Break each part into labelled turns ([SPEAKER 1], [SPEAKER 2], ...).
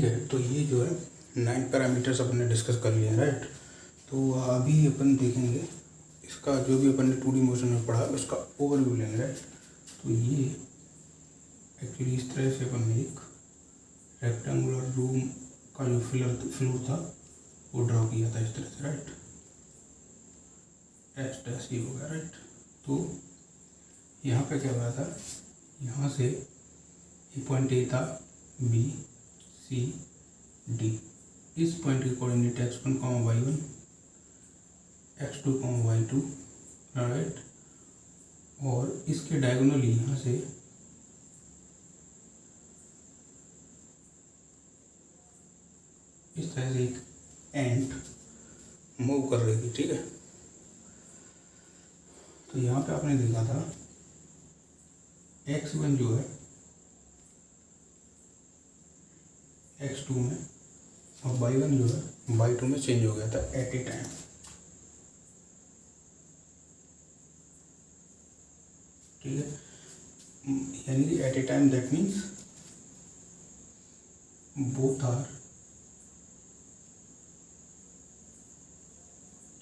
[SPEAKER 1] है, तो ये जो है 9 पैरामीटर्स अपन ने डिस्कस कर लिया, राइट। तो अभी अपन देखेंगे इसका जो भी अपन ने 2D मोशन में पढ़ा उसका ओवरव्यू लेंगे, राइट। तो ये एक्चुअली इस तरह से अपन ने एक रेक्टेंगुलर रूम का जो फ्लोर था वो ड्रॉ किया था इस तरह से, राइट। एच डैश ये हो गया, राइट। तो यहाँ पे क्या हो रहा था, यहाँ से ये पॉइंट ए था, बी सी डी। इस पॉइंट के coordinate x1, y1, x2, y2, right. और इसके डायगोनली यहाँ से इस तरह से एक एंट मूव कर रही थी, ठीक है। तो यहाँ पे आपने देखा था x1 जो है x2 में और y1 जो है y2 में चेंज हो गया था एट ए टाइम, ठीक है। यानी कि at a time that means both are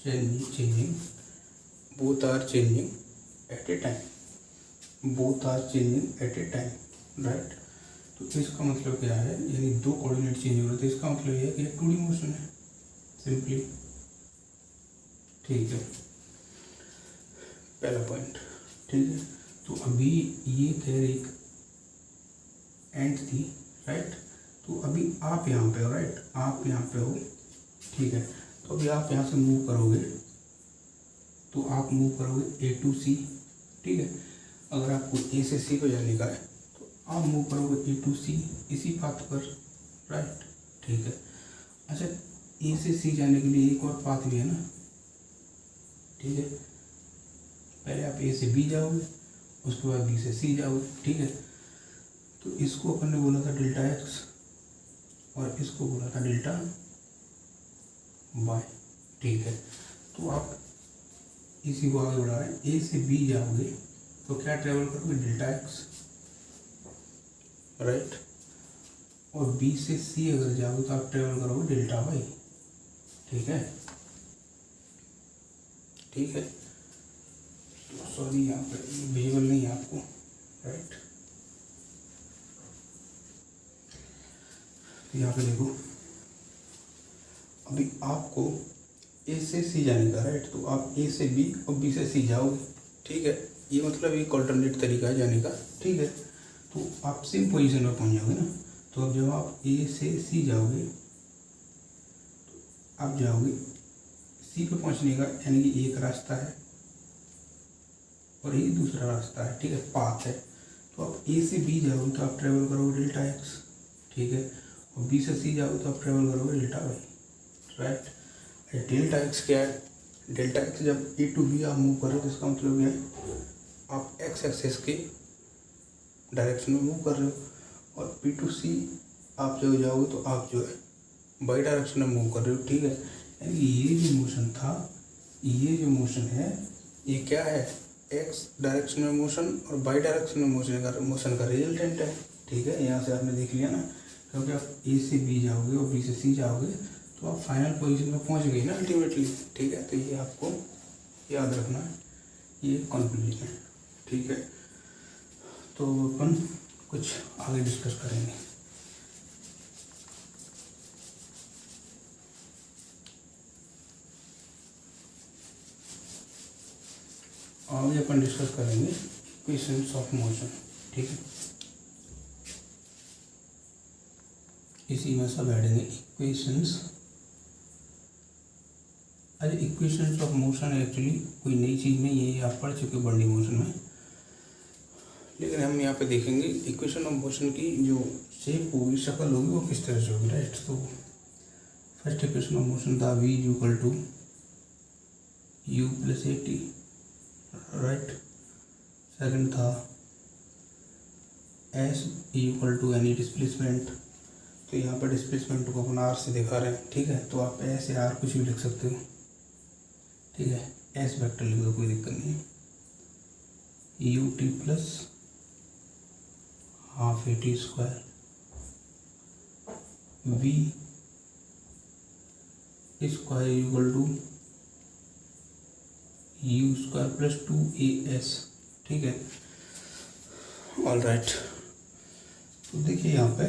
[SPEAKER 1] changing both are changing at a time, both are changing at a time, right। तो इसका मतलब क्या है, यानी दो कोऑर्डिनेट चेंज हो रहे थे, इसका मतलब ये है कि एक 2D मोशन है सिंपली, ठीक है। पहला पॉइंट, ठीक है। तो अभी ये कह रही एंड थी, राइट। तो अभी आप यहाँ पे हो, राइट, आप यहाँ पे हो, ठीक है। तो अभी आप यहाँ से मूव करोगे तो आप मूव करोगे A to C, ठीक है। अगर आपको A से C पे जाने का है तो आप मूव करोगे A to C इसी पाथ पर, राइट, ठीक है। अच्छा, A से C जाने के लिए एक और पाथ भी है ना, ठीक है। पहले आप A से B जाओगे, उसके बाद B से C जाओगे, ठीक है। तो इसको अपन ने बोला था डेल्टा x और इसको बोला था डेल्टा y, ठीक है। तो आप इसी को आगे बढ़ा रहे हैं, A से B जाओगे तो क्या ट्रेवल करोगे, डेल्टा x, राइट। और B से C अगर जाओगे तो आप ट्रेवल करोगे डेल्टा y, ठीक है, ठीक है। तो सॉरी यहाँ पर विजुअल नहीं है आपको, राइट। तो यहाँ पे देखो, अभी आपको A से C जाने का, राइट। तो आप A से B और B से C जाओगे, ठीक है। ये मतलब एक ऑल्टरनेट तरीका है जाने का, ठीक है। तो आप सेम पोजीशन पर पहुंच जाओगे ना। तो अब जब आप A से C जाओगे तो आप जाओगे C पे पहुंचने का, यानी कि एक रास्ता है और ये दूसरा रास्ता है, ठीक है, पाथ है। तो आप A से B जाओगे तो आप ट्रेवल करोगे डेल्टा x, ठीक है। और B से C जाओगे तो आप ट्रेवल करोगे delta y, right. Delta x क्या है, डेल्टा x जब A to B आप मूव कर रहे हो तो इसका मतलब क्या है, आप x एक्सिस के डायरेक्शन में मूव कर रहे हो। और P to C आप जब जाओगे तो आप जो है y डायरेक्शन में मूव कर रहे हो, ठीक है। यानी ये जो मोशन था, ये जो मोशन है, ये क्या है, x डायरेक्शन में मोशन और y डायरेक्शन में मोशन का रिजल्टेंट है, ठीक है। यहाँ से आपने देख लिया ना, क्योंकि आप A से B जाओगे और B से C जाओगे तो आप फाइनल पोजीशन में पहुंच गए ना अल्टीमेटली, ठीक है। तो ये आपको याद रखना है, ये कंक्लूजन है, ठीक है। तो अपन कुछ आगे डिस्कस करेंगे। आगे अपन डिस्कस करेंगे इक्वेशंस ऑफ मोशन, ठीक है। इसी में सब ऐडेंगे इक्वेशंस। अरे इक्वेशंस ऑफ मोशन एक्चुअली कोई नई चीज़ नहीं है, आप पढ़ चुके बॉडी मोशन में, लेकिन हम यहाँ पे देखेंगे इक्वेशन ऑफ मोशन की जो शेप होगी, शक्ल होगी, वो किस तरह से होगी, राइट। तो फर्स्ट इक्वेशन ऑफ मोशन था v equal to u plus a t, right. Second था s equal to any displacement. तो यहाँ पर डिस्प्लेसमेंट को अपन r से दिखा रहे हैं, ठीक है। तो आप s या r कुछ भी लिख सकते हो, ठीक है। s वेक्टर लिख दो, कोई दिक्कत नहीं है। U t plus half a t square v square equal to u square plus 2as, ठीक है। ऑल राइट, तो देखिए यहाँ पे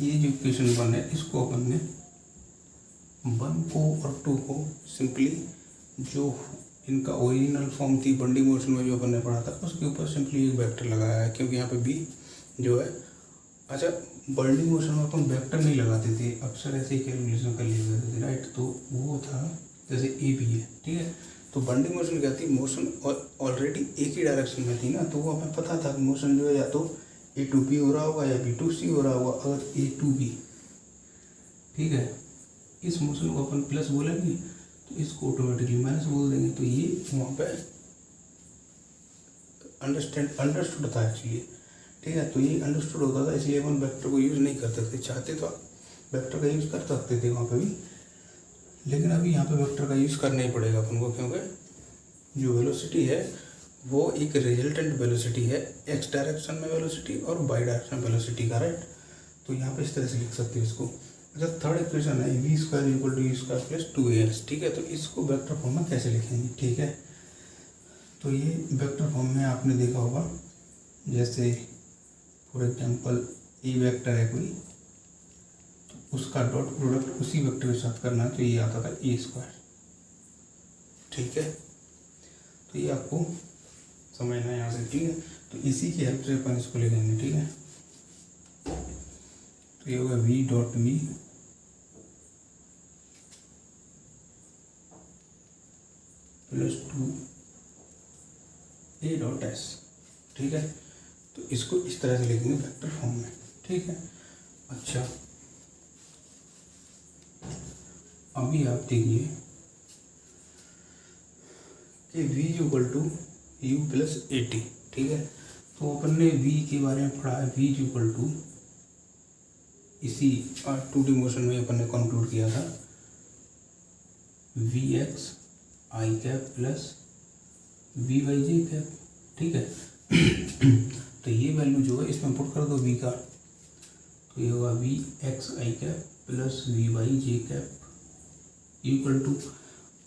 [SPEAKER 1] ये जो इक्वेशन 1 है इसको अपन ने 1 को और 2 को सिंपली जो इनका ओरिजिनल फॉर्म थी बंडी मोशन में जो अपन ने पढ़ा था उसके ऊपर सिंपली एक वेक्टर लगाया है, क्योंकि यहाँ पे बी जो है, अच्छा बंडी मोशन में अपन वेक्टर नहीं लगाते थे, अक्सर ऐसे ही कैलकुलेशन कर लिया करते थे, राइट। तो वो था जैसे ए बी है, ठीक है। तो बंडी मोशन क्या थी, मोशन ऑलरेडी एक ही डायरेक्शन में थी ना, तो वो हमें पता था कि मोशन जो है या तो ए टू बी हो रहा होगा या बी टू सी हो रहा होगा। अगर ए टू बी, ठीक है, इस मोशन को अपन प्लस बोलेंगे तो इसको ऑटोमेटिकली माइनस बोल देंगे। तो ये वहाँ पे अंडरस्टूड था एक्चुअली, ठीक है। तो ये अंडरस्टूड होता था, इसलिए अपन वेक्टर को यूज़ नहीं करते थे। चाहते तो वेक्टर का यूज़ कर सकते थे वहाँ पे भी, लेकिन अभी यहाँ पे वेक्टर का यूज़ करना ही पड़ेगा अपन को, क्योंकि जो वेलोसिटी है वो एक रिजल्टेंट वेलोसिटी है, एक्स डायरेक्शन में वेलोसिटी और वाई डायरेक्शन वेलोसिटी का, राइट। तो यहाँ पे इस तरह से लिख सकते हो इसको। अच्छा, थर्ड इक्वेशन है v square equal to u square plus 2as, ठीक है। तो इसको वेक्टर फॉर्म में कैसे लिखेंगे, ठीक है। तो ये वेक्टर फॉर्म में आपने देखा होगा, जैसे फॉर एग्जांपल ए वेक्टर है कोई, तो उसका डॉट प्रोडक्ट उसी वेक्टर के साथ करना है, तो ये आता था ए स्क्वायर, ठीक है। तो ये आपको समझना है यहाँ से, ठीक है। तो इसी की हेल्प से अपन इसको लिखेंगे, ठीक है। तो ये होगा v dot v plus 2a dot s, ठीक है। तो इसको इस तरह से लिखेंगे वेक्टर फॉर्म में, ठीक है। अच्छा, अभी आप देखिए कि v equal to u plus a t, ठीक है। तो अपन ने v के बारे में पढ़ा है, v इक्वल टू इसी 2D मोशन में अपन ने कंक्लूड किया था v x i cap plus v y j cap, ठीक है। तो ये वैल्यू जो है इसमें पुट कर दो v का, तो ये होगा v x i cap plus v y j cap equal to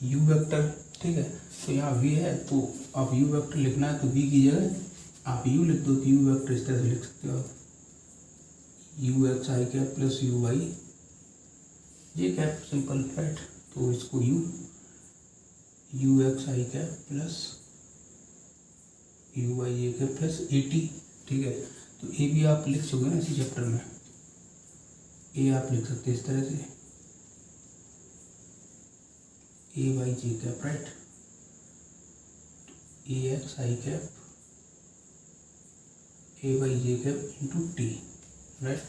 [SPEAKER 1] u vector, ठीक है। तो यहाँ v है, तो आप u वेक्टर लिखना है तो v की जगह आप u लिख दो, तो u वेक्टर इस तरह से लिख सकते हो आप, u x i cap plus u y j cap, simple, right. तो इसको u x i cap plus u y j cap plus a t, ठीक है। तो ए भी आप लिख सकते ना इसी चैप्टर में, ए आप लिख सकते हैं इस तरह से a y j cap, right. A x i cap a y j cap into t, right,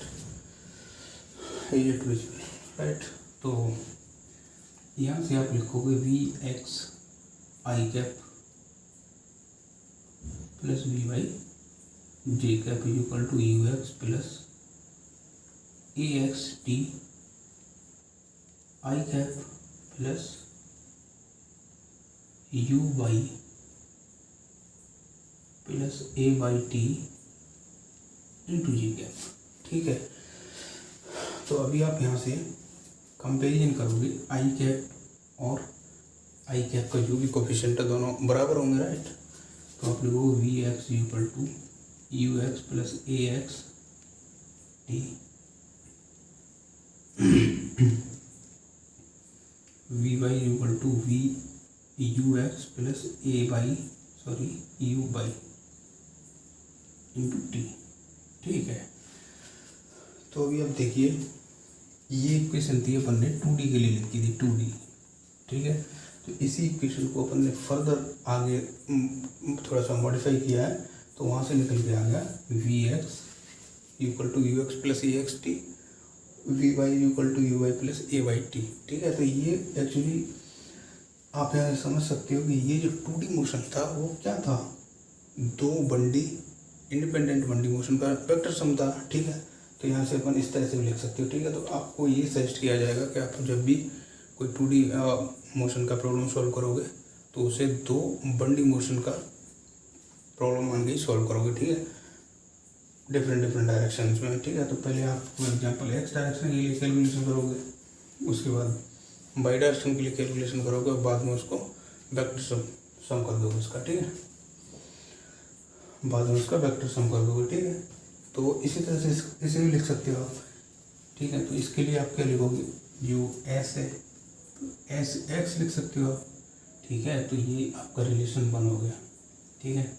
[SPEAKER 1] ये ट्विजल, राइट। तो यहाँ से आप लिखोगे v x i cap plus v y j cap equal to u x plus a x t i cap plus u y plus a y t into g cap, ठीक है। तो अभी आप यहाँ से कंपैरिजन करोगे आई कैप और आई cap का जो भी कोफिशिएंट है दोनों बराबर होंगे, राइट। तो आप लिखोगे v x equal to u x plus a x t v y equal to v u x plus a y u y into t, ठीक है। तो अभी आप देखिए ये इक्वेशन थी अपन ने 2D के लिए लिखी थी, 2D, ठीक है। तो इसी इक्वेशन को अपन ने फर्दर आगे थोड़ा सा मॉडिफाई किया है, तो वहाँ से निकल के आ गया v x equal to u x plus a x t v y equal to u y plus a y t, ठीक है। तो ये एक्चुअली आप यहाँ समझ सकते हो कि ये जो 2D मोशन था वो क्या था, दो बंडी इंडिपेंडेंट बंडी मोशन का वेक्टर सम था, ठीक है। तो यहाँ से अपन इस तरह से भी लिख सकते हो, ठीक है। तो आपको ये सजेस्ट किया जाएगा कि आप जब भी कोई 2D मोशन का प्रॉब्लम सॉल्व करोगे तो उसे दो बंडी मोशन का प्रॉब्लम मान के ही सॉल्व करोगे, ठीक है। डिफरेंट डिफरेंट डायरेक्शंस में, ठीक है। तो पहले आप फॉर एग्जांपल एक्स डायरेक्शन के लिए कैलकुलेशन करोगे, उसके बाद वाई डायरेक्शन के लिए कैलकुलेशन करोगे और बाद में उसको वेक्टर सम कर दोगे उसका, ठीक है। बाद में उसका वेक्टर सम कर दोगे, ठीक है। तो इसी तरह से इसे भी लिख सकते हो आप, ठीक है। तो इसके लिए आप क्या लिखोगे, जो एस है तो एस एक्स लिख सकते हो आप, ठीक है। तो ये आपका रिलेशन बन हो गया, ठीक है।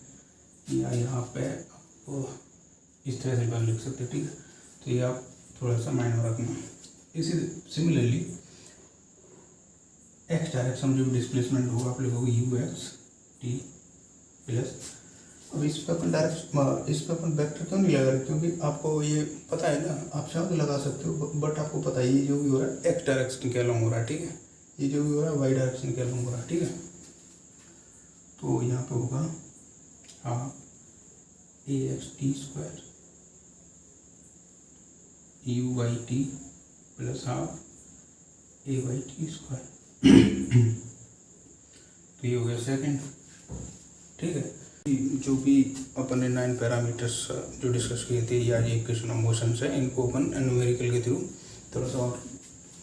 [SPEAKER 1] या यहाँ पे आप इस तरह से बात लिख सकते हो, ठीक है। तो ये आप थोड़ा सा माइंड में रखना। इसी सिमिलरली एक्स डायरेक्शन जो डिस्प्लेसमेंट होगा आप लिखोगे यू एक्स टी प्लस, अब इस पर अपन डायरेक्ट इस पर अपन वेक्टर क्यों नहीं लगा रहे, क्योंकि आपको ये पता है ना, आप शब्द लगा सकते हो बट आपको पता है ये जो भी हो रहा है एक्स डायरेक्शन के अलॉन्ग हो रहा है, ठीक है। ये जो भी हो रहा है वाई डायरेक्शन के अलॉन्ग हो रहा है, ठीक है। तो यहाँ पे होगा half a x t square u y t plus half a y t square. तो ये हो गया सेकेंड, ठीक है। जो भी अपन ने 9 पैरामीटर्स जो डिस्कस किए थे या ये इक्वेशन ऑफ मोशन है, इनको अपन न्यूमेरिकल के थ्रू थोड़ा सा और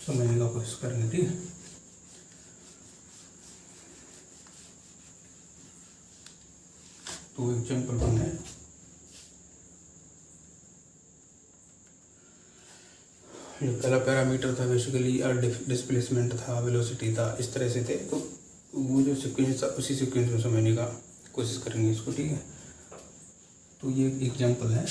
[SPEAKER 1] समझने का कोशिश करेंगे, ठीक है। तो एग्जाम्पल वन है, जो पहला पैरामीटर था बेसिकली डिस्प्लेसमेंट था, वेलोसिटी था, इस तरह से थे। तो वो जो सीक्वेंस था उसी सीक्वेंस में समझने का कोशिश करेंगे इसको, ठीक है। तो ये एग्जांपल है,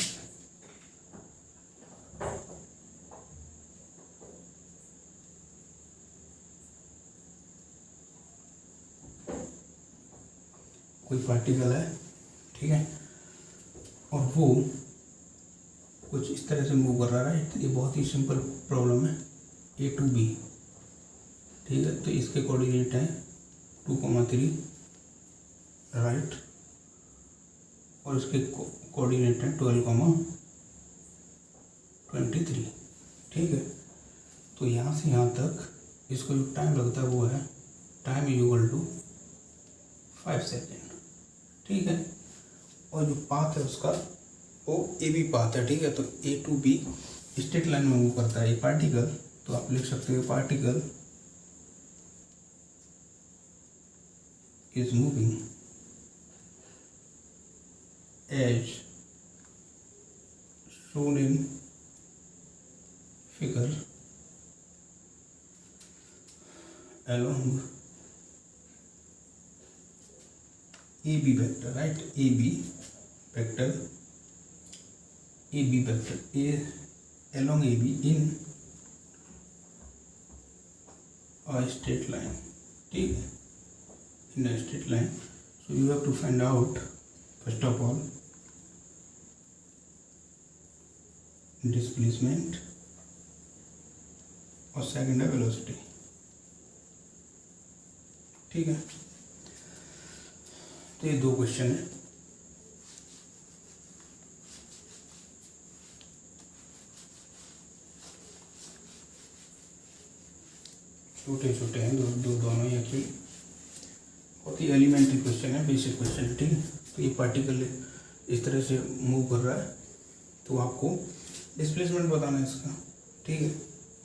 [SPEAKER 1] कोई पार्टिकल है, ठीक है, और वो कुछ इस तरह से मूव कर रहा है। ये बहुत ही सिंपल प्रॉब्लम है, ए टू बी, ठीक है। तो इसके कोऑर्डिनेट है 2,3 राइट, और इसके कोऑर्डिनेट है 12,23, ठीक है। तो यहाँ से यहाँ तक इसको जो टाइम लगता है वो है टाइम इक्वल टू 5 सेकेंड, ठीक है। और जो पाथ है उसका वो ए बी पाथ है, ठीक है। तो A to B straight line में मूव करता है ये पार्टिकल, तो आप लिख सकते हो particle is moving as shown in figure along AB vector, right? AB vector along AB in a straight line, ठीक है, in a straight line. So you have to find out first of all displacement और second है velocity, ठीक है। तो ये दो question है, छोटे छोटे हैं दोनों ही एक्चुअली, बहुत ही एलिमेंट्री क्वेश्चन है, बेसिक क्वेश्चन है, ठीक है। तो ये पार्टिकल इस तरह से मूव कर रहा है, तो आपको डिस्प्लेसमेंट बताना है इसका, ठीक है,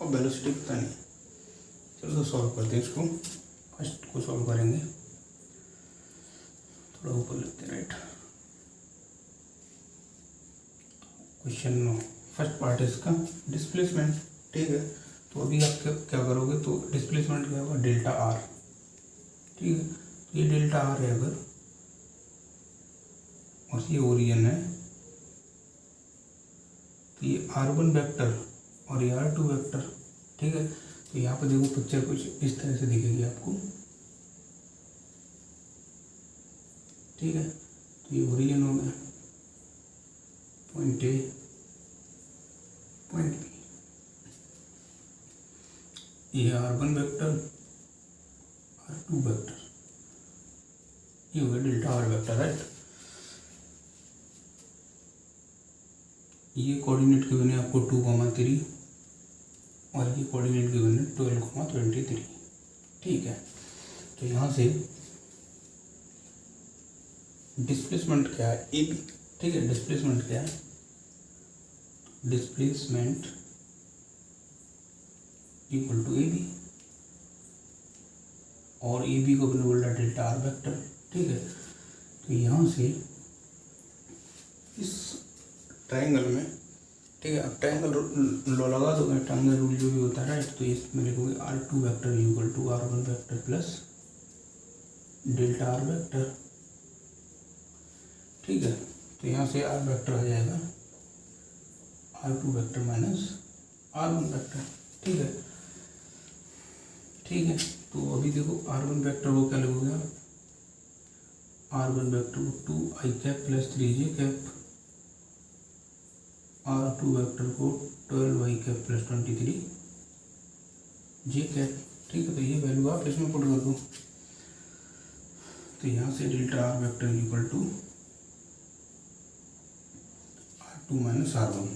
[SPEAKER 1] और वेलोसिटी बतानी है। चलो तो सॉल्व करते हैं इसको, फर्स्ट को सॉल्व करेंगे, थोड़ा ऊपर लिखते हैं, राइट। क्वेश्चन 9, फर्स्ट पार्ट है इसका डिस्प्लेसमेंट, ठीक है। तो अभी आप क्या करोगे, तो डिस्प्लेसमेंट क्या होगा, डेल्टा आर, ठीक है। तो ये डेल्टा आर है अगर, और ये ओरिजिन है, तो ये R1 वेक्टर और ये R2 वेक्टर, ठीक है। तो यहाँ पर देखो पिक्चर कुछ इस तरह से दिखेगी आपको, ठीक है। तो ये ओरिजिन हो गया, पॉइंट ए पॉइंट बी, ये R1 वेक्टर R2 वेक्टर, ये हो गया डेल्टा आर वेक्टर, राइट। ये कोऑर्डिनेट गिवन है आपको 2,3 और ये कोऑर्डिनेट गिवन है 12,23, ठीक है। तो यहाँ से डिस्प्लेसमेंट क्या है, ए बी, ठीक है। डिस्प्लेसमेंट क्या है, displacement equal to A B, और ए बी को अपने बोल रहा डेल्टा आर वेक्टर, ठीक है। तो यहाँ से इस ट्रायंगल में, ठीक है, अब ट्रायंगल लॉ लगा दोगे, ट्रायंगल रूल जो भी होता है, राइट। तो इसमें लिखोगे R2 vector equal to R1 vector plus delta r vector, ठीक है। तो यहाँ से आर वेक्टर आ जाएगा R2 vector minus R1 vector, ठीक है, ठीक है। तो अभी देखो R1 वेक्टर को क्या लिखोगे आप, R1 वेक्टर को 2i cap plus 3j cap, R2 vector को 12i cap plus 23j cap, ठीक है। तो ये वैल्यू आप इसमें पुट कर दो। तो यहाँ से delta r vector equal to R2 minus R1,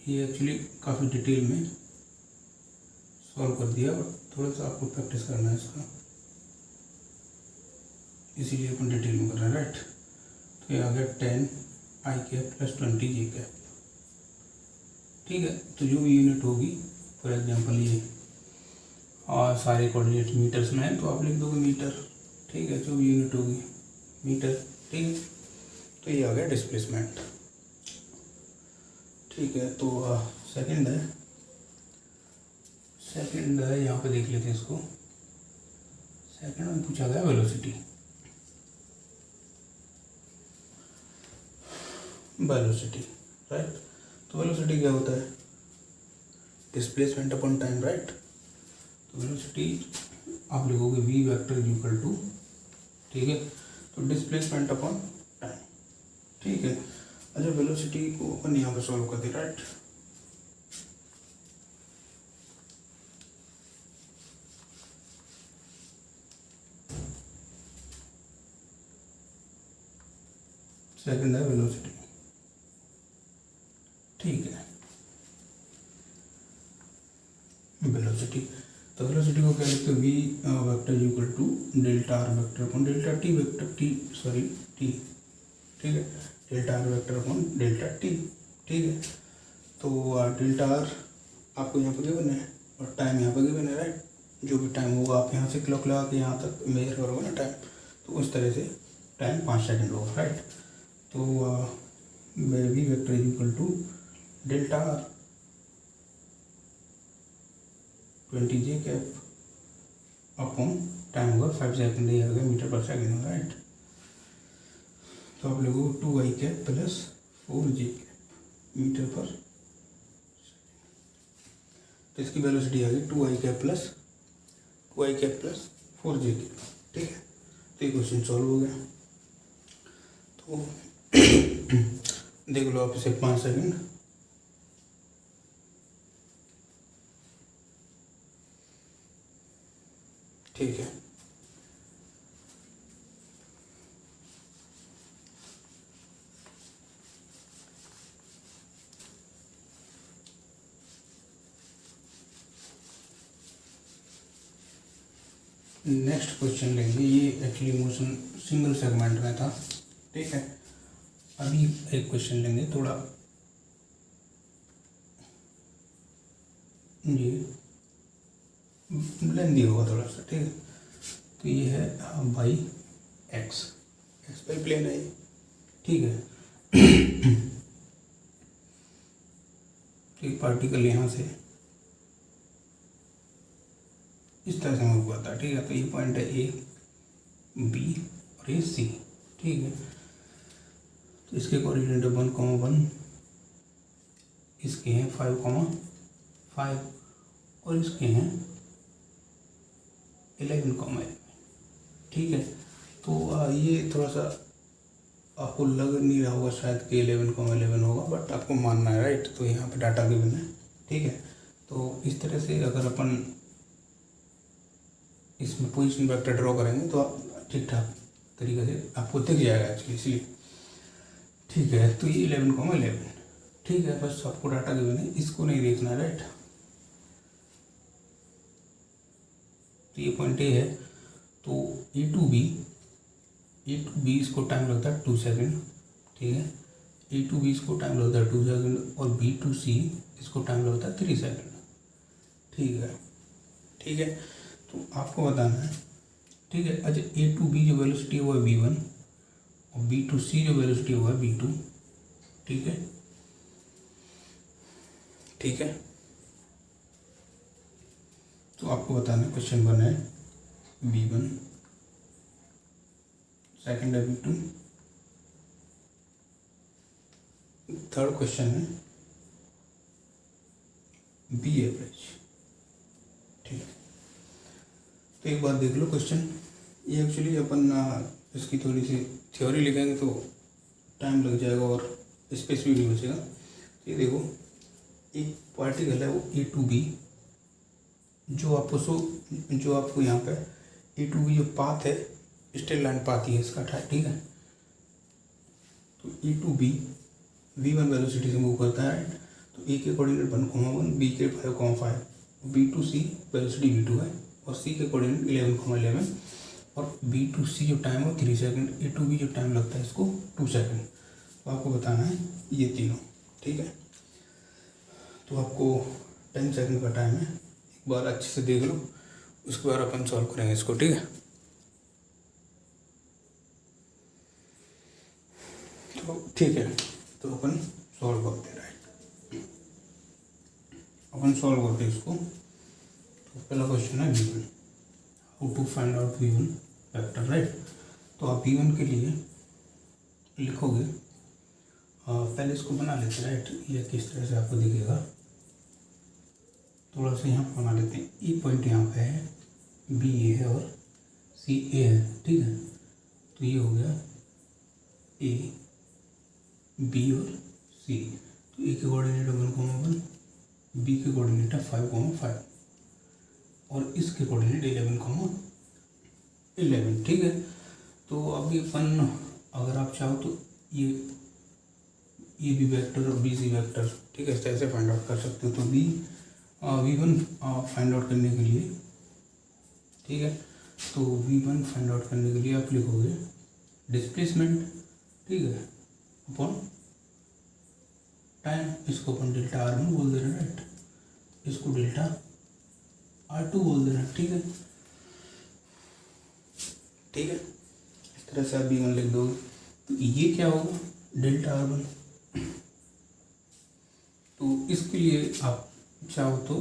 [SPEAKER 1] ये एक्चुअली काफ़ी डिटेल में सॉल्व कर दिया, बट थोड़ा सा आपको प्रैक्टिस करना है इसका, इसीलिए अपन डिटेल में कर रहे हैं, राइट। तो ये आ गया 10i cap plus 20j cap, ठीक है। तो जो भी यूनिट होगी, फॉर एग्जांपल ये और सारे कोऑर्डिनेट मीटर्स में है तो आप लिख दोगे मीटर, ठीक है। जो भी यूनिट होगी मीटर, ठीक है। तो ये आ गया डिस्प्लेसमेंट, ठीक है। तो सेकंड है, यहाँ पे देख लेते हैं इसको। सेकंड में पूछा गया वेलोसिटी, राइट। तो वेलोसिटी क्या होता है, डिस्प्लेसमेंट अपॉन टाइम, राइट। तो वेलोसिटी आप लिखोगे v वेक्टर इक्वल टू, ठीक है, तो डिस्प्लेसमेंट अपॉन टाइम, ठीक है। अच्छा, वेलोसिटी को अपन यहाँ पे सॉल्व कर दे, राइट। सेकंड है वेलोसिटी, ठीक है, वेलोसिटी। तो वेलोसिटी को क्या लिखते हैं, v vector equal to delta r vector upon delta t vector, t, ठीक है, delta r vector upon delta t, ठीक है। तो डेल्टा आर आपको यहाँ पर गिवन है और टाइम यहाँ पर गिवन है, राइट। जो भी टाइम होगा आप यहाँ से क्लॉक लगा के यहाँ तक मेजर करोगे ना टाइम, तो उस तरह से टाइम 5 सेकंड होगा, राइट। तो v vector equal to delta r 20j cap upon time होगा 5 सेकंड, ये आ गया मीटर पर सेकंड, राइट। तो आप लोगों को 2i cap plus 4j cap metre पर, तो इसकी वेलोसिटी आ गई 2i cap plus 4j cap, ठीक है। तो ये क्वेश्चन सॉल्व हो गया। तो देख लो आप इसे 5 सेकंड, ठीक है। नेक्स्ट क्वेश्चन लेंगे, ये एक्चुअली मोशन सिंगल सेगमेंट में था, ठीक है। अभी एक क्वेश्चन लेंगे थोड़ा ये लेंदी होगा थोड़ा सा, ठीक है। तो ये है बाई एक्स बाई प्लेन है, ठीक है। तो एक पार्टिकल यहाँ से इस तरह से मूव करता है, ठीक है। तो ये पॉइंट है ए, बी और ये सी, ठीक है। तो इसके कोऑर्डिनेट 1,1, इसके हैं 5,5 और इसके हैं 11,11, ठीक है। तो ये थोड़ा सा आपको लग नहीं रहा होगा शायद कि 11,11 होगा, बट आपको मानना है, राइट। तो यहाँ पे डाटा गिवन है, ठीक है। तो इस तरह से अगर अपन इसमें पोजीशन वेक्टर ड्रॉ करेंगे तो आप ठीक ठाक तरीके से आपको दिख जाएगा एक्चुअली, इसलिए, ठीक है। तो ये 11,11, ठीक है। बस आपको डाटा गिवन है, इसको नहीं देखना है, राइट। तो ये पॉइंट ए है, तो ए टू बी इसको टाइम लगता है 2 सेकंड, ठीक है। ए टू बी इसको टाइम लगता है 2 सेकंड और बी टू सी इसको टाइम लगता है 3 सेकंड। ठीक है, ठीक है। तो आपको बताना है, ठीक है। अच्छा, ए टू बी जो वेलोसिटी है वो है v1 और बी टू सी जो वेलोसिटी है वो है v2। ठीक है, ठीक है। तो आपको बताना है, क्वेश्चन 1 है v1, सेकंड है v2, थर्ड क्वेश्चन है बी एवरेज। ठीक है, तो एक बार देख लो क्वेश्चन। ये एक्चुअली अपन इसकी थोड़ी सी थ्योरी लिखेंगे तो टाइम लग जाएगा और स्पेस भी नहीं बचेगा। ये देखो, एक पार्टिकल है वो ए टू बी, जो आपको यहाँ पे ए टू बी जो पाथ है स्ट्रेट लाइन पाथ ही है इसका, ठीक है। तो A to B v1 velocity से मूव करता है, तो ए के कोऑर्डिनेट 1,1, बी के 5,5, B to C velocity v2 है और सी के कोऑर्डिनेट 11,11 और बी टू सी जो टाइम है 3 सेकंड, ए टू बी जो टाइम लगता है इसको 2 सेकंड। तो आपको बताना है ये तीनों। ठीक है, तो आपको 10 सेकंड का टाइम है, एक बार अच्छे से देख लो, उसके बाद अपन सॉल्व करेंगे इसको। ठीक है, तो ठीक है, तो अपन सॉल्व करते हैं। राइट, अपन सॉल्व करते हैं इसको। तो पहला क्वेश्चन है v1, how to find out v1 vector. Right, तो आप v1 के लिए लिखोगे, पहले इसको बना लेते हैं। राइट, ये किस तरह से आपको दिखेगा, थोड़ा सा यहाँ बना लेते हैं। ई पॉइंट यहाँ पे है, बी ए है और सी ए है। ठीक है, तो ये हो गया ए बी और सी। तो ए के कोऑर्डिनेट है 1,1, बी के कोऑर्डिनेट है 5,5 और इसके कोऑर्डिनेट 11,11। ठीक है, तो अभी अपन अगर आप चाहो तो ये बी वेक्टर और बी सी वेक्टर, ठीक है, इस तरह से फाइंड आउट कर सकते हो। तो v1 फाइंड आउट करने के लिए, ठीक है, तो v1 फाइंड आउट करने के लिए आप लिखोगे डिस्प्लेसमेंट, ठीक है, अपॉन टाइम। इसको अपन डेल्टा r1 बोल दे रहे हैं। राइट, इसको डेल्टा r2 बोल दे रहे हैं। ठीक है, ठीक है, इस तरह से आप v1 लिख दोगे। तो ये क्या होगा, डेल्टा r1। तो इसके लिए आप चाहो तो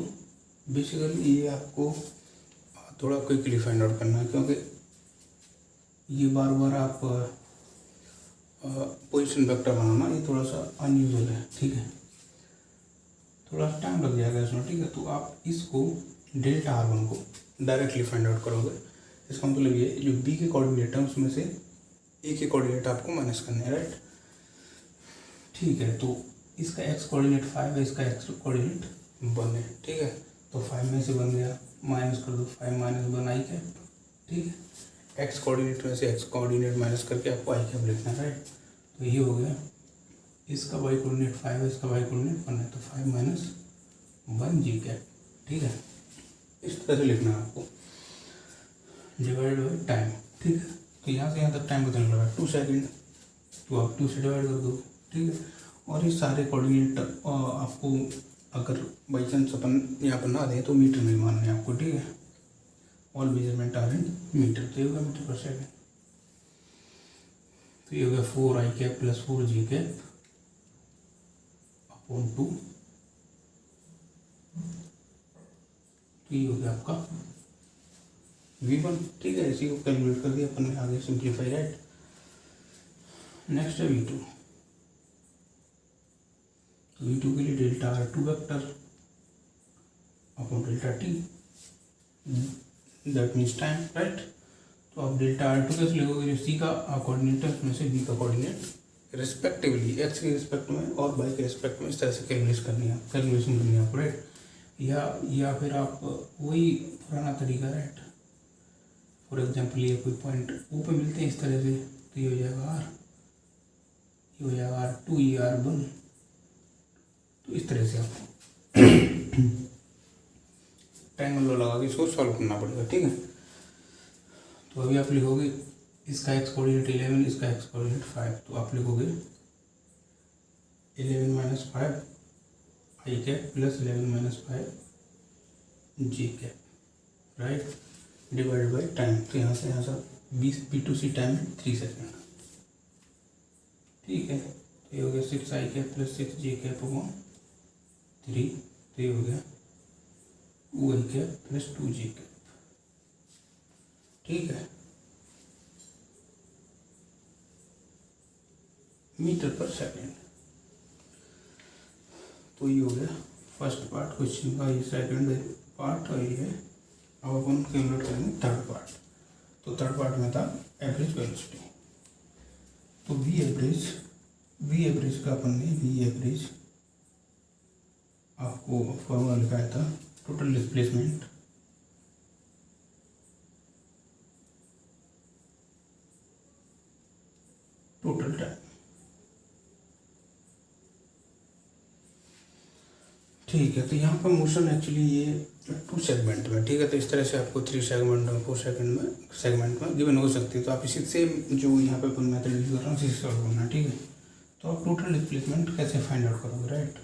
[SPEAKER 1] बेसिकली ये आपको थोड़ा क्विकली फाइंड आउट करना है, क्योंकि ये बार बार आप पोजीशन वेक्टर बनाना ये थोड़ा सा अनयूजुअल है। ठीक है, थोड़ा टाइम लग जाएगा इसमें। ठीक है, तो आप इसको डेल्टा r1 को डायरेक्टली फाइंड आउट करोगे। इसका मतलब ये जो बी के कोऑर्डिनेट है उसमें से ए के कोऑर्डिनेट आपको माइनस करने हैं। राइट, ठीक है, तो इसका एक्स कोऑर्डिनेट 5 है, इसका एक्स कोऑर्डिनेट 1 है। ठीक है, तो 5 में से 1 गया, माइनस कर दो, 5 माइनस 1 आई कैप। ठीक है, एक्स कोऑर्डिनेट में से एक्स कोऑर्डिनेट माइनस करके आपको आई कैप लिखना है। राइट, तो ये हो गया, इसका वाई कोऑर्डिनेट 5 है, इसका वाई कोऑर्डिनेट 1 है, तो 5 माइनस 1 जी कैप। ठीक है, इस तरह से लिखना है आपको, डिवाइड बाई टाइम। ठीक है, तो यहाँ से यहाँ तक टाइम बदलने लगा 2 सेकेंड, तो आप 2 से डिवाइड कर दो। ठीक है, और ये सारे कोऑर्डिनेट आपको अगर बाई चांस अपन यहाँ पर ना दें तो मीटर में मानना है आपको। ठीक है, all measurement are in metre, तो ये होगा मीटर पर सेकेंड। तो ये हो गया 4 आई कैप प्लस 4 जी कैप अपॉन 2। तो ये हो गया आपका v1। ठीक है, इसी को कैलकुलेट कर दिया अपन ने, आगे सिंप्लीफाई। राइट, नेक्स्ट है v2। v2 के लिए delta r2 vector upon delta t, that means time. Right, तो आप डेल्टा r2 कैसे लिखोगे, जो सी का कोऑर्डिनेट है उसमें से बी का कोऑर्डिनेट रिस्पेक्टिवली एक्स के रिस्पेक्ट में और वाई के रिस्पेक्ट में इस तरह से कैलकुलेशन करनी है आपको। राइट, या फिर आप वही पुराना तरीका। राइट, फॉर एग्जाम्पल ये कोई पॉइंट ओ पे मिलते हैं इस तरह से, तो ये हो जाएगा r, ये हो जाएगा r2, ये r1। तो इस तरह से आपको ट्रायंगल लगा के इसको सॉल्व करना पड़ेगा। ठीक है, तो अभी आप लिखोगे इसका एक्स कोऑर्डिनेट 11, इसका एक्स कोऑर्डिनेट 5, तो आप लिखोगे 11 minus 5 I cap plus 11 minus 5 J cap, right, divide by time. तो यहाँ से 20 B2C टाइम 3 सेकेंड, ठीक है। तो ये हो गया 6 आई कैप प्लस 6 जे कैप अपॉन 3, तो ये हो गया 2 i cap plus 2 j cap, ठीक है, मीटर पर सेकेंड। तो ये हो गया फर्स्ट पार्ट क्वेश्चन का, ये सेकंड पार्ट, और ये अब अपन कैलकुलेट करेंगे थर्ड पार्ट। तो थर्ड पार्ट में था एवरेज वेलोसिटी। तो वी एवरेज का अपन ने वी एवरेज आपको फॉर्मूला लिखाया था, टोटल डिस्प्लेसमेंट टोटल टाइम, ठीक है। तो यहाँ पर मोशन एक्चुअली ये 2 सेगमेंट में, ठीक है। तो इस तरह से आपको 3 सेगमेंट और 4 सेगमेंट में गिवन हो सकती है। तो आप इसी से जो यहाँ पे अपन मेथड यूज कर रहे हैं उसी से सॉल्व करना है, ठीक है। तो आप टोटल डिस्प्लेसमेंट कैसे फाइंड आउट करोगे, राइट।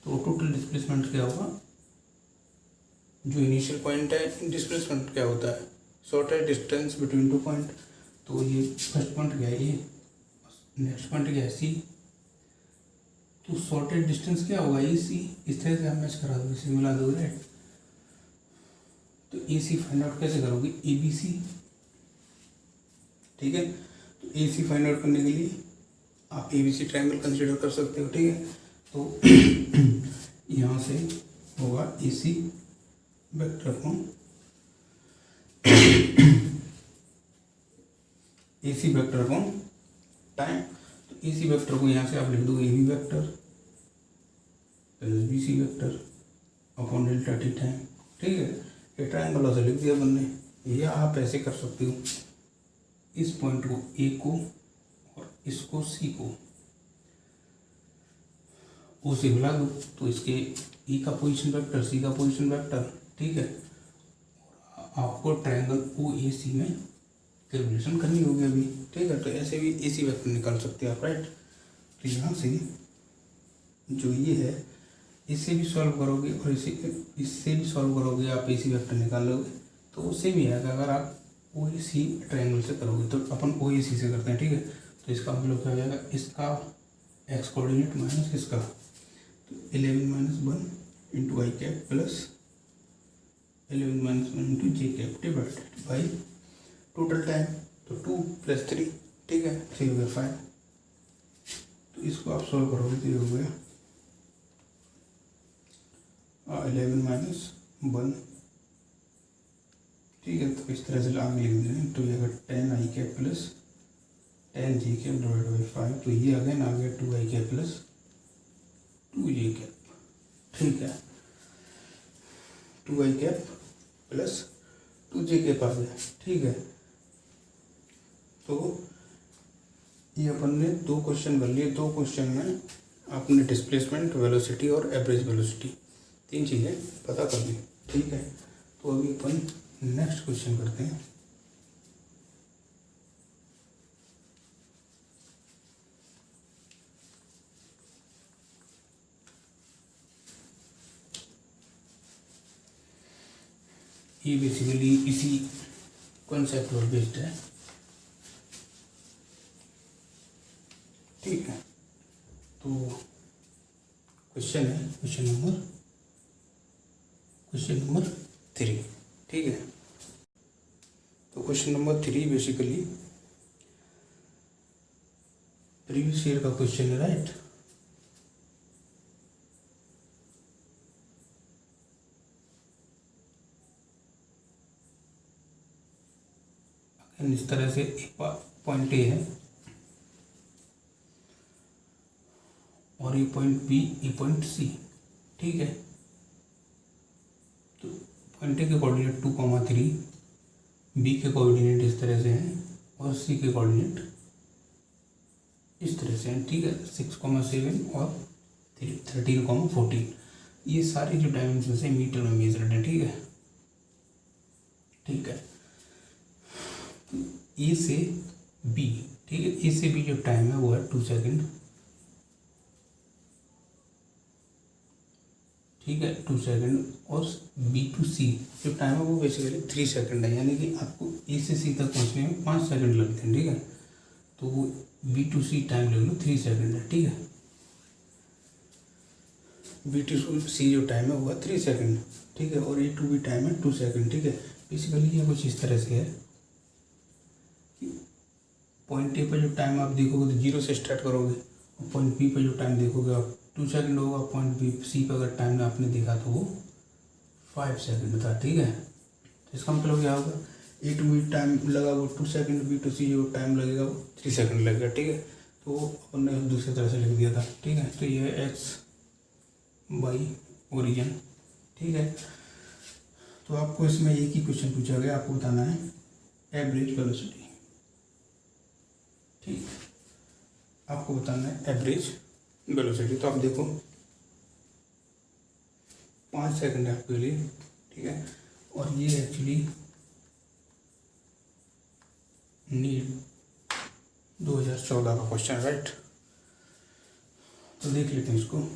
[SPEAKER 1] तो टोटल डिस्प्लेसमेंट क्या होगा, जो इनिशियल पॉइंट है, डिस्प्लेसमेंट क्या होता है, शॉर्टेस्ट डिस्टेंस बिटवीन 2 पॉइंट। तो ये फर्स्ट पॉइंट क्या है, ये नेक्स्ट पॉइंट क्या है, सी। तो शॉर्टेस्ट डिस्टेंस क्या होगा, ए सी। इस तरह से आप मैच करा दोगे, इसे मिला दोगे, राइट। तो ए सी फाइंड आउट कैसे करोगे, ए बी सी, ठीक है। तो ए सी फाइंड आउट करने के लिए आप A B C triangle consider कर सकते हो, ठीक है। तो यहाँ से होगा A C vector upon A C vector upon time. तो ए सी वेक्टर को यहाँ से आप लिख दो A B vector plus B C vector upon delta t time, ठीक है। ये ट्रायंगल से लिख दिया बनने। या आप ऐसे कर सकते हो, इस पॉइंट को ए को और इसको सी को ओ से मिला दो, तो इसके ई का पोजीशन वेक्टर, सी का पोजीशन वेक्टर, ठीक है। आपको ट्रायंगल ओ ए सी में कैलकुलेशन करनी होगी अभी, ठीक है। तो ऐसे भी ए सी वेक्टर निकाल सकते हैं आप, राइट। तो यहाँ से जो ये है, इससे भी सॉल्व करोगे और इससे भी सॉल्व करोगे, आप ए सी वेक्टर निकालोगे तो उससे भी आएगा। अगर आप ओ ए सी ट्रायंगल से करोगे, तो अपन ओ ए सी से करते हैं, ठीक है। तो इसका मतलब क्या हो जाएगा, इसका एक्स कोऑर्डिनेट माइनस इसका, तो 11 minus 1 into I cap plus 11 minus 1 into J cap divided by total time. तो 2 + 3, ठीक है, 3 हो गया 5। तो इसको आप सॉल्व करोगे तो ये हो गया 11 माइनस 1, ठीक है। तो इस तरह से आगे लिख दे रहे हैं। तो ये अगर 10 i cap plus 10 j cap divide by 5, तो ये अगेन आ गया 2 i cap plus 2 j cap, ठीक है। 2 i cap plus 2 j cap आ गया, ठीक है। तो ये अपन ने 2 क्वेश्चन कर लिए। 2 क्वेश्चन में आपने डिस्प्लेसमेंट, वेलोसिटी और एवरेज वेलोसिटी 3 चीज़ें पता कर ली, ठीक है। तो अभी अपन नेक्स्ट क्वेश्चन करते हैं। ये बेसिकली इसी कॉन्सेप्ट पर बेस्ड है, ठीक है। तो क्वेश्चन है क्वेश्चन नंबर 3, ठीक है। तो question number 3 basically previous year का क्वेश्चन है, राइट। इस तरह से एक पॉइंट ए है और ये पॉइंट बी, ये पॉइंट सी, ठीक है। तो पॉइंट ए के कोऑर्डिनेट 2,3, बी के कोऑर्डिनेट इस तरह से हैं और सी के कोऑर्डिनेट इस तरह से हैं, ठीक है। 6,7 और 13,14, ये सारी जो डायमेंशन है मीटर में मेजर्ड है, ठीक है, ठीक है। ए से बी, ठीक है, ए से बी जो टाइम है वो है 2 सेकेंड, ठीक है 2 सेकंड, और B2C जो टाइम है वो बेसिकली 3 सेकंड है, यानी कि आपको A से C तक पहुंचने में 5 सेकंड लगते हैं, ठीक है। तो वो B2C टाइम ले लो 3 सेकंड है, ठीक है। B2C जो टाइम है वो है 3 सेकंड, ठीक है, और A2B टाइम है 2 सेकंड, ठीक है। बेसिकली ये कुछ इस तरह से है कि पॉइंट ए पर जो टाइम आप देखोगे तो 0 से स्टार्ट करोगे, और पॉइंट बी पर जो टाइम देखोगे आप 2 सेकंड होगा, पॉइंट बी सी पर अगर टाइम आपने देखा तो वो 5 सेकंड था, ठीक है। तो इसका मतलब क्या होगा, A2B टाइम लगा वो 2 सेकंड, B2C जो टाइम लगेगा वो 3 सेकंड लगेगा, ठीक है। तो अपन ने दूसरी तरह से लिख दिया था, ठीक है। तो ये एक्स वाई ओरिजिन, ठीक है। तो आपको इसमें एक ही क्वेश्चन पूछा गया, आपको बताना है एवरेज वेलोसिटी, ठीक, आपको बताना है एवरेज वेलोसिटी। तो आप देखो 5 सेकंड है आपके लिए, ठीक है, और ये एक्चुअली नीट 2014 का क्वेश्चन, राइट। तो देख लेते हैं इसको।